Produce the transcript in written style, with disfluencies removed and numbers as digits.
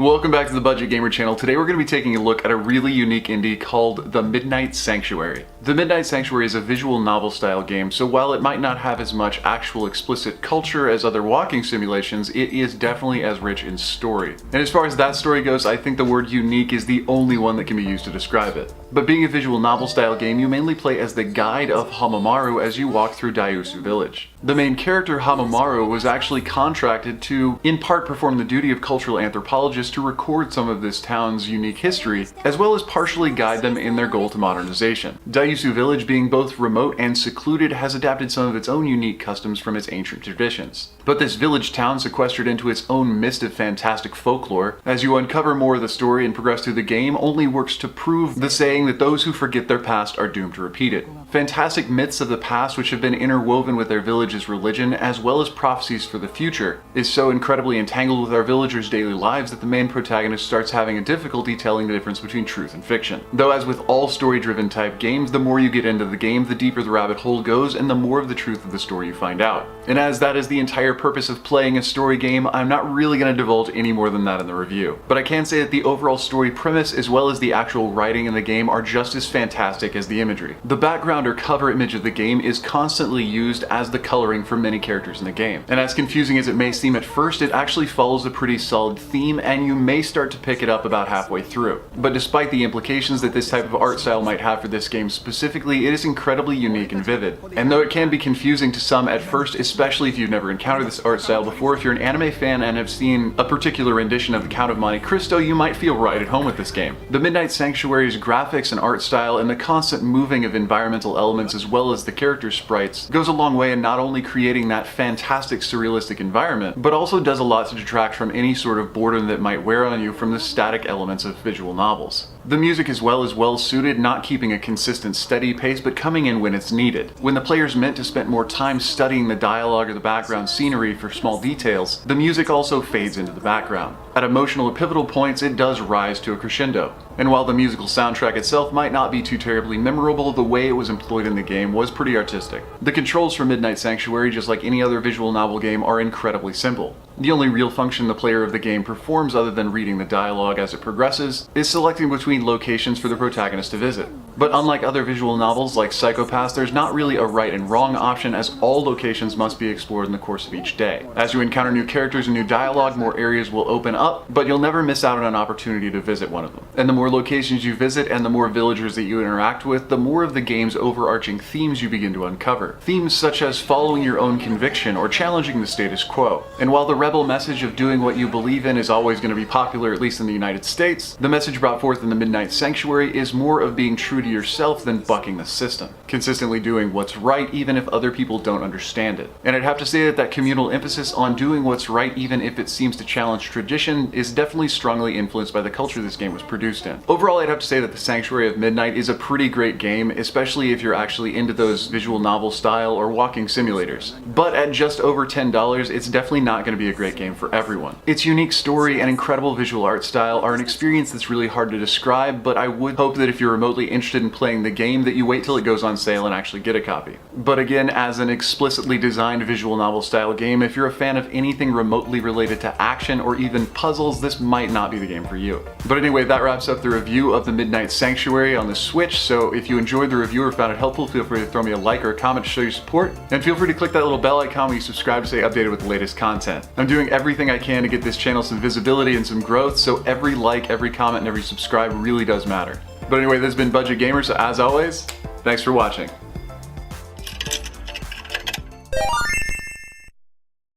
Welcome back to the Budget Gamer channel. Today we're going to be taking a look at a really unique indie called The Midnight Sanctuary. The Midnight Sanctuary is a visual novel style game, so while it might not have as much actual explicit culture as other walking simulations, it is definitely as rich in story. And as far as that story goes, I think the word unique is the only one that can be used to describe it. But being a visual novel style game, you mainly play as the guide of Hamamaru as you walk through Daiusu Village. The main character, Hamamaru, was actually contracted to, in part, perform the duty of cultural anthropologist to record some of this town's unique history, as well as partially guide them in their goal to modernization. Daiusu Village, being both remote and secluded, has adapted some of its own unique customs from its ancient traditions. But this village town, sequestered into its own mist of fantastic folklore, as you uncover more of the story and progress through the game, only works to prove the saying that those who forget their past are doomed to repeat it. Fantastic myths of the past, which have been interwoven with their village's religion, as well as prophecies for the future, is so incredibly entangled with our villagers' daily lives that the main protagonist starts having a difficulty telling the difference between truth and fiction. Though, as with all story-driven type games, the more you get into the game, the deeper the rabbit hole goes, and the more of the truth of the story you find out. And as that is the entire purpose of playing a story game, I'm not really going to divulge any more than that in the review. But I can say that the overall story premise, as well as the actual writing in the game, are just as fantastic as the imagery. The background or cover image of the game is constantly used as the coloring for many characters in the game. And as confusing as it may seem at first, it actually follows a pretty solid theme, and you may start to pick it up about halfway through. But despite the implications that this type of art style might have for this game specifically, it is incredibly unique and vivid. And though it can be confusing to some at first, especially if you've never encountered this art style before, if you're an anime fan and have seen a particular rendition of The Count of Monte Cristo, you might feel right at home with this game. The Midnight Sanctuary's graphics and art style, and the constant moving of environmental elements as well as the character sprites, goes a long way in not only creating that fantastic surrealistic environment, but also does a lot to detract from any sort of boredom that might wear on you from the static elements of visual novels. The music as well is well suited, not keeping a consistent steady pace, but coming in when it's needed. When the player's meant to spend more time studying the dialogue or the background scenery for small details, the music also fades into the background. At emotional or pivotal points, it does rise to a crescendo. And while the musical soundtrack itself might not be too terribly memorable, the way it was employed in the game was pretty artistic. The controls for Midnight Sanctuary, just like any other visual novel game, are incredibly simple. The only real function the player of the game performs, other than reading the dialogue as it progresses, is selecting between locations for the protagonist to visit. But unlike other visual novels like Psycho-Pass, there's not really a right and wrong option, as all locations must be explored in the course of each day. As you encounter new characters and new dialogue, more areas will open up, but you'll never miss out on an opportunity to visit one of them. And the more locations you visit and the more villagers that you interact with, the more of the game's overarching themes you begin to uncover. Themes such as following your own conviction or challenging the status quo. And while the rebel message of doing what you believe in is always going to be popular, at least in the United States, the message brought forth in the Midnight Sanctuary is more of being true to yourself than bucking the system. Consistently doing what's right even if other people don't understand it. And I'd have to say that that communal emphasis on doing what's right even if it seems to challenge tradition is definitely strongly influenced by the culture this game was produced in. Overall, I'd have to say that the Sanctuary of Midnight is a pretty great game, especially if you're actually into those visual novel style or walking simulators. But at just over $10, it's definitely not going to be a great game for everyone. Its unique story and incredible visual art style are an experience that's really hard to describe, but I would hope that if you're remotely interested in playing the game, that you wait till it goes on sale and actually get a copy. But again, as an explicitly designed visual novel style game, if you're a fan of anything remotely related to action or even puzzles, this might not be the game for you. But anyway, that wraps up the review of the Midnight Sanctuary on the Switch, so if you enjoyed the review or found it helpful, feel free to throw me a like or a comment to show your support, and feel free to click that little bell icon when you subscribe to stay updated with the latest content. I'm doing everything I can to get this channel some visibility and some growth, so every like, every comment, and every subscribe really does matter. But anyway, this has been Budget Gamer, so as always, thanks for watching.